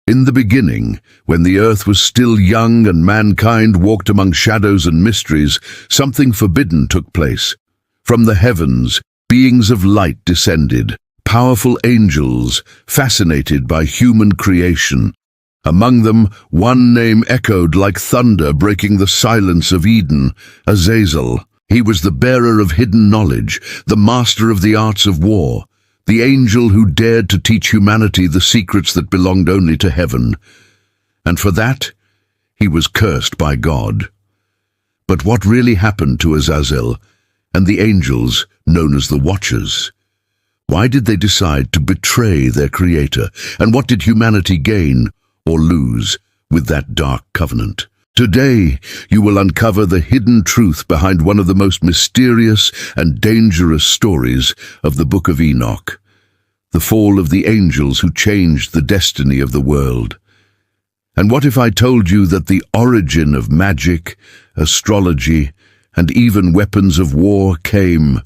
In the beginning, when the earth was still young and mankind walked among shadows and mysteries, something forbidden took place. From the heavens, beings of light descended, powerful angels, fascinated by human creation. Among them, one name echoed like thunder breaking the silence of Eden, Azazel. He was the bearer of hidden knowledge, the master of the arts of war, the angel who dared to teach humanity the secrets that belonged only to heaven. And for that, he was cursed by God. But what really happened to Azazel and the angels known as the Watchers? Why did they decide to betray their creator? And what did humanity gain or lose with that dark covenant? Today, you will uncover the hidden truth behind one of the most mysterious and dangerous stories of the Book of Enoch, the fall of the angels who changed the destiny of the world. And what if I told you that the origin of magic, astrology, and even weapons of war came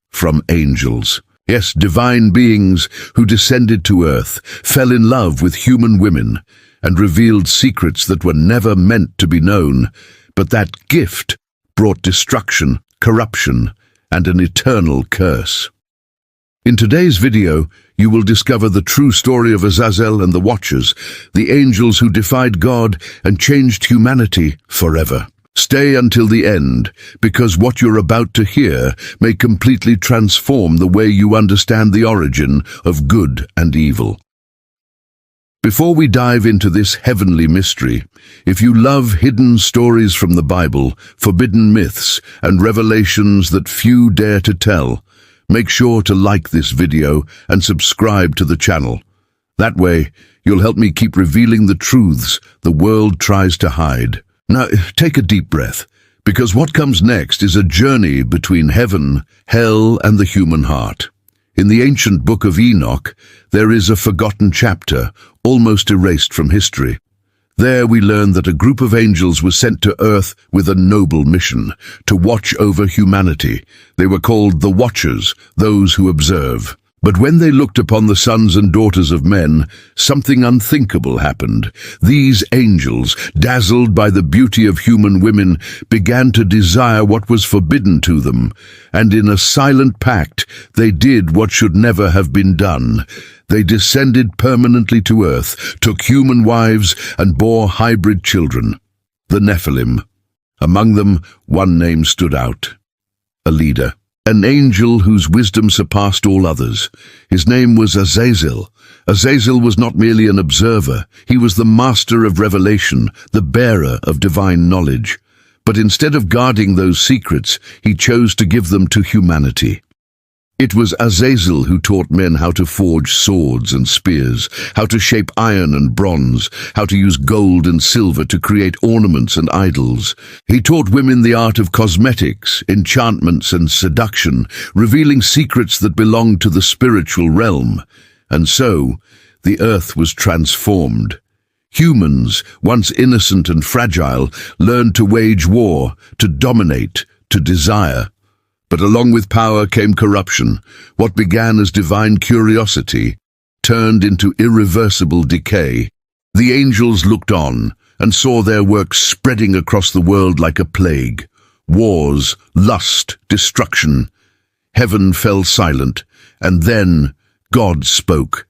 from angels? Yes, divine beings who descended to earth, fell in love with human women, and revealed secrets that were never meant to be known, but that gift brought destruction, corruption, and an eternal curse. In today's video, you will discover the true story of Azazel and the Watchers, the angels who defied God and changed humanity forever. Stay until the end, because what you're about to hear may completely transform the way you understand the origin of good and evil. Before we dive into this heavenly mystery, if you love hidden stories from the Bible, forbidden myths, and revelations that few dare to tell, make sure to like this video and subscribe to the channel. That way, you'll help me keep revealing the truths the world tries to hide. Now, take a deep breath, because what comes next is a journey between heaven, hell, and the human heart. In the ancient Book of Enoch, there is a forgotten chapter, almost erased from history. There we learn that a group of angels was sent to earth with a noble mission, to watch over humanity. They were called the Watchers, those who observe. But when they looked upon the sons and daughters of men, something unthinkable happened. These angels, dazzled by the beauty of human women, began to desire what was forbidden to them, and in a silent pact they did what should never have been done. They descended permanently to earth, took human wives, and bore hybrid children, the Nephilim. Among them, one name stood out, a leader. An angel whose wisdom surpassed all others. His name was Azazel. Azazel was not merely an observer. He was the master of revelation, the bearer of divine knowledge. But instead of guarding those secrets, he chose to give them to humanity. It was Azazel who taught men how to forge swords and spears, how to shape iron and bronze, how to use gold and silver to create ornaments and idols. He taught women the art of cosmetics, enchantments, and seduction, revealing secrets that belonged to the spiritual realm. And so, the earth was transformed. Humans, once innocent and fragile, learned to wage war, to dominate, to desire. But along with power came corruption. What began as divine curiosity turned into irreversible decay. The angels looked on and saw their work spreading across the world like a plague. Wars, lust, destruction. Heaven fell silent, and then God spoke.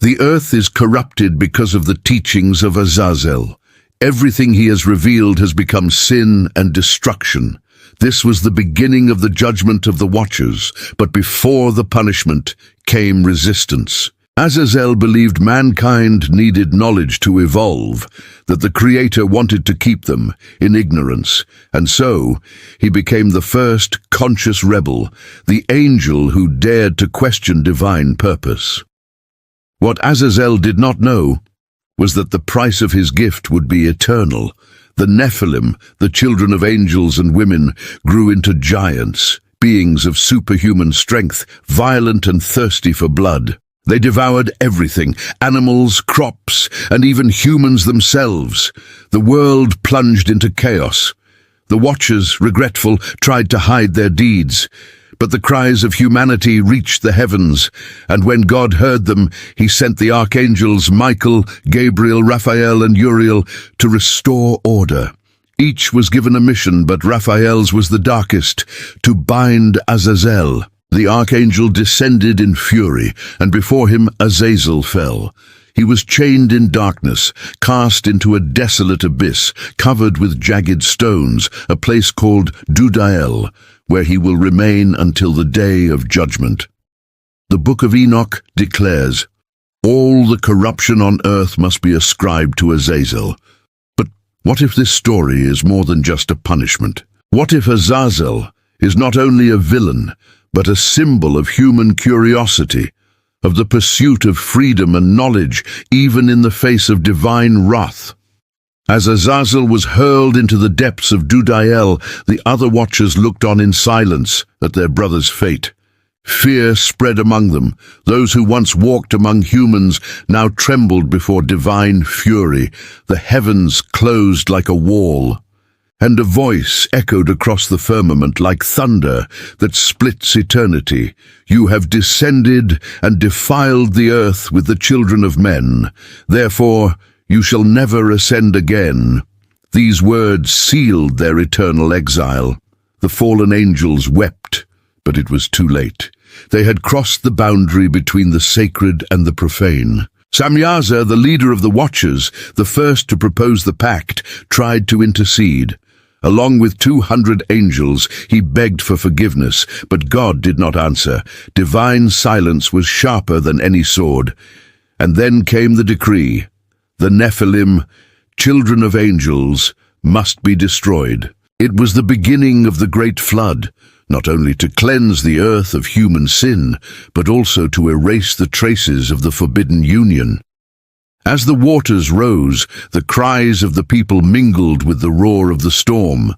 The earth is corrupted because of the teachings of Azazel. Everything he has revealed has become sin and destruction. This was the beginning of the judgment of the Watchers, but before the punishment came resistance. Azazel believed mankind needed knowledge to evolve, that the Creator wanted to keep them in ignorance, and so he became the first conscious rebel, the angel who dared to question divine purpose. What Azazel did not know was that the price of his gift would be eternal. The Nephilim, the children of angels and women, grew into giants, beings of superhuman strength, violent and thirsty for blood. They devoured everything, animals, crops, and even humans themselves. The world plunged into chaos. The Watchers, regretful, tried to hide their deeds, But the cries of humanity reached the heavens, and when God heard them, he sent the archangels Michael, Gabriel, Raphael, and Uriel to restore order. Each was given a mission, but Raphael's was the darkest, to bind Azazel. The archangel descended in fury, and before him Azazel fell. He was chained in darkness, cast into a desolate abyss, covered with jagged stones, a place called Dudael, where he will remain until the day of judgment. The book of Enoch declares, all the corruption on earth must be ascribed to Azazel. But what if this story is more than just a punishment? What if Azazel is not only a villain, but a symbol of human curiosity, of the pursuit of freedom and knowledge, even in the face of divine wrath? As Azazel was hurled into the depths of Dudael, the other watchers looked on in silence at their brother's fate. Fear spread among them. Those who once walked among humans now trembled before divine fury. The heavens closed like a wall, and a voice echoed across the firmament like thunder that splits eternity. You have descended and defiled the earth with the children of men. Therefore, you shall never ascend again. These words sealed their eternal exile. The fallen angels wept, but it was too late. They had crossed the boundary between the sacred and the profane. Samyaza, the leader of the Watchers, the first to propose the pact, tried to intercede. Along with 200 angels, he begged for forgiveness, but God did not answer. Divine silence was sharper than any sword. And then came the decree. The Nephilim, children of angels, must be destroyed. It was the beginning of the great flood, not only to cleanse the earth of human sin, but also to erase the traces of the forbidden union. As the waters rose, the cries of the people mingled with the roar of the storm.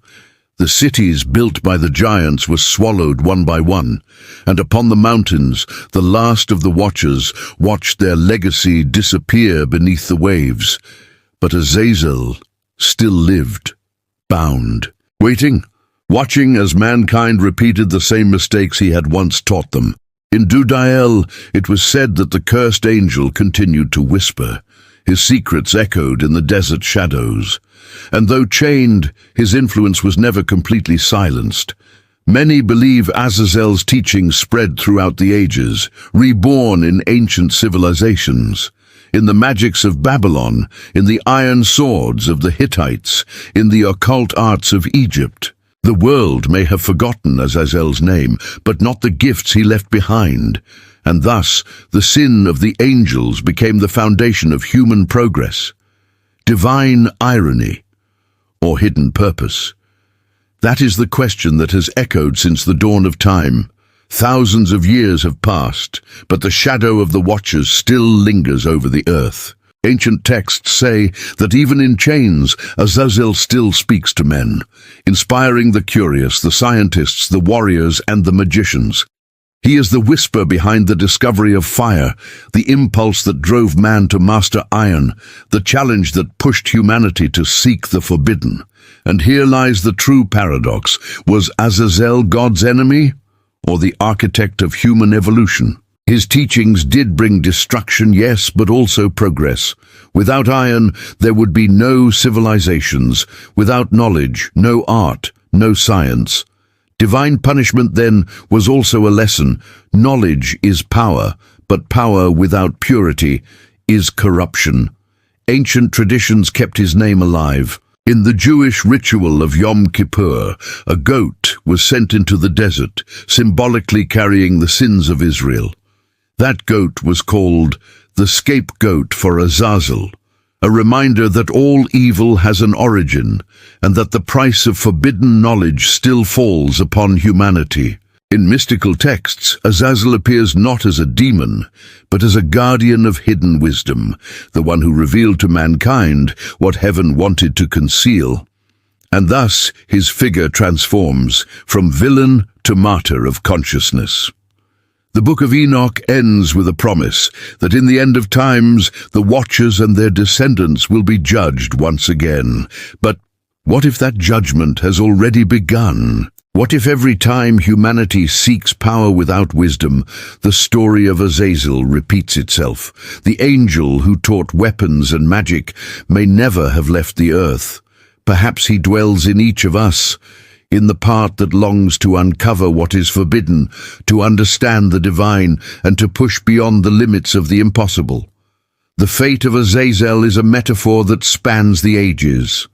The cities built by the giants were swallowed one by one, and upon the mountains the last of the Watchers watched their legacy disappear beneath the waves. But Azazel still lived, bound, waiting, watching as mankind repeated the same mistakes he had once taught them. In Dudael, it was said that the cursed angel continued to whisper. His secrets echoed in the desert shadows, and though chained, his influence was never completely silenced. Many believe Azazel's teachings spread throughout the ages, reborn in ancient civilizations, in the magics of Babylon, in the iron swords of the Hittites, in the occult arts of Egypt. The world may have forgotten Azazel's name, but not the gifts he left behind. And thus, the sin of the angels became the foundation of human progress. Divine irony, or hidden purpose? That is the question that has echoed since the dawn of time. Thousands of years have passed, but the shadow of the Watchers still lingers over the earth. Ancient texts say that even in chains, Azazel still speaks to men, inspiring the curious, the scientists, the warriors, and the magicians. He is the whisper behind the discovery of fire, the impulse that drove man to master iron, the challenge that pushed humanity to seek the forbidden. And here lies the true paradox. Was Azazel God's enemy, or the architect of human evolution? His teachings did bring destruction, yes, but also progress. Without iron, there would be no civilizations. Without knowledge, no art, no science. Divine punishment, then, was also a lesson. Knowledge is power, but power without purity is corruption. Ancient traditions kept his name alive. In the Jewish ritual of Yom Kippur, a goat was sent into the desert, symbolically carrying the sins of Israel. That goat was called the scapegoat for Azazel, a reminder that all evil has an origin, and that the price of forbidden knowledge still falls upon humanity. In mystical texts, Azazel appears not as a demon, but as a guardian of hidden wisdom, the one who revealed to mankind what heaven wanted to conceal. And thus his figure transforms from villain to martyr of consciousness. The book of Enoch ends with a promise that in the end of times, the Watchers and their descendants will be judged once again. But what if that judgment has already begun? What if every time humanity seeks power without wisdom, the story of Azazel repeats itself? The angel who taught weapons and magic may never have left the earth. Perhaps he dwells in each of us, in the part that longs to uncover what is forbidden, to understand the divine, and to push beyond the limits of the impossible. The fate of Azazel is a metaphor that spans the ages.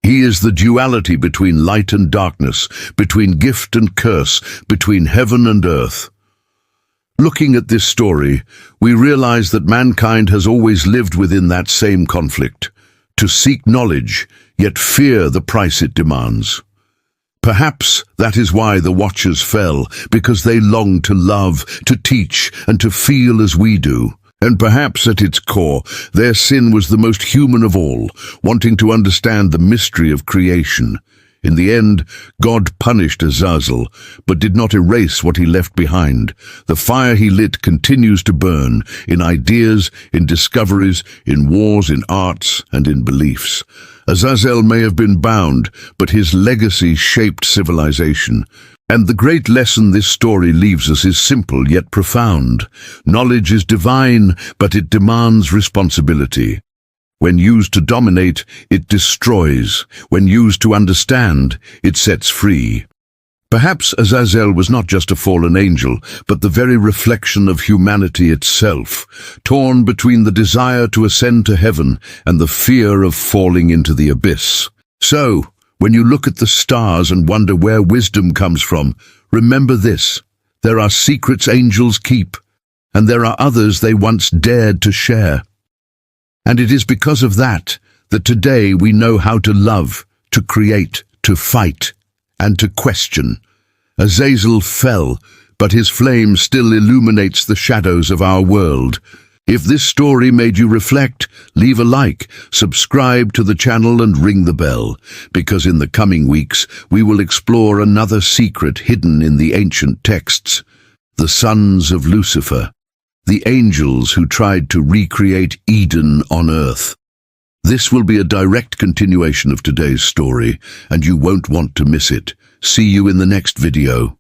He is the duality between light and darkness, between gift and curse, between heaven and earth. Looking at this story, we realize that mankind has always lived within that same conflict, to seek knowledge, yet fear the price it demands. Perhaps that is why the Watchers fell, because they longed to love, to teach, and to feel as we do. And perhaps at its core, their sin was the most human of all, wanting to understand the mystery of creation. In the end, God punished Azazel, but did not erase what he left behind. The fire he lit continues to burn, in ideas, in discoveries, in wars, in arts, and in beliefs. Azazel may have been bound, but his legacy shaped civilization. And the great lesson this story leaves us is simple yet profound. Knowledge is divine, but it demands responsibility. When used to dominate, it destroys. When used to understand, it sets free. Perhaps Azazel was not just a fallen angel, but the very reflection of humanity itself, torn between the desire to ascend to heaven and the fear of falling into the abyss. So, when you look at the stars and wonder where wisdom comes from, remember this: there are secrets angels keep, and there are others they once dared to share. And it is because of that today we know how to love, to create, to fight, and to question. Azazel fell, but his flame still illuminates the shadows of our world. If this story made you reflect, leave a like, subscribe to the channel and ring the bell, because in the coming weeks we will explore another secret hidden in the ancient texts: the sons of Lucifer, the angels who tried to recreate Eden on earth. This will be a direct continuation of today's story, and you won't want to miss it. See you in the next video.